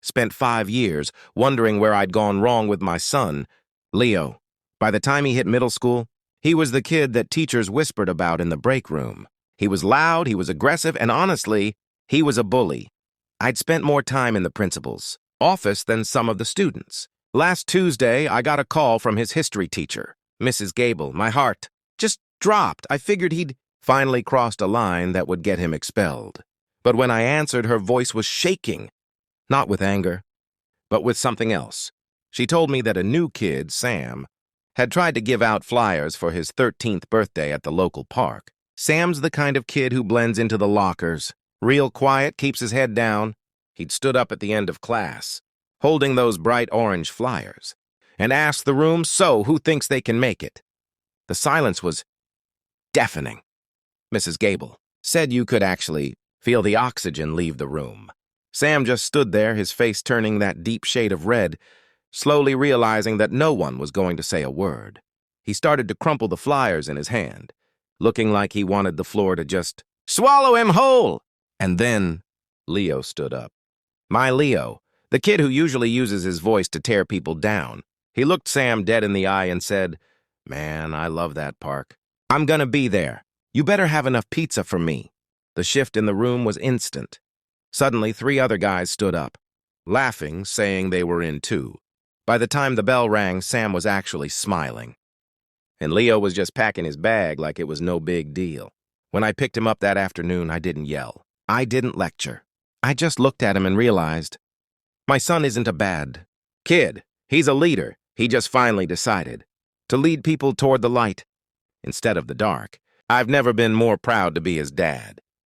Spent 5 years wondering where I'd gone wrong with my son, Leo. By the time he hit middle school, he was the kid that teachers whispered about in the break room. He was loud, he was aggressive, and honestly, he was a bully. I'd spent more time in the principal's office than some of the students. Last Tuesday, I got a call from his history teacher, Mrs. Gable. My heart just dropped. I figured he'd finally crossed a line that would get him expelled. But when I answered, her voice was shaking, not with anger, but with something else. She told me that a new kid, Sam, had tried to give out flyers for his 13th birthday at the local park. Sam's the kind of kid who blends into the lockers, real quiet, keeps his head down. He'd stood up at the end of class, holding those bright orange flyers, and asked the room, "So, who thinks they can make it?" The silence was deafening. Mrs. Gable said you could actually feel the oxygen leave the room. Sam just stood there, his face turning that deep shade of red, slowly realizing that no one was going to say a word. He started to crumple the flyers in his hand, looking like he wanted the floor to just swallow him whole. And then Leo stood up. My Leo, the kid who usually uses his voice to tear people down. He looked Sam dead in the eye and said, "Man, I love that park. I'm gonna be there. You better have enough pizza for me." The shift in the room was instant. Suddenly, 3 other guys stood up, laughing, saying they were in too. By the time the bell rang, Sam was actually smiling. And Leo was just packing his bag like it was no big deal. When I picked him up that afternoon, I didn't yell. I didn't lecture. I just looked at him and realized, my son isn't a bad kid. He's a leader. He just finally decided to lead people toward the light instead of the dark. I've never been more proud to be his dad.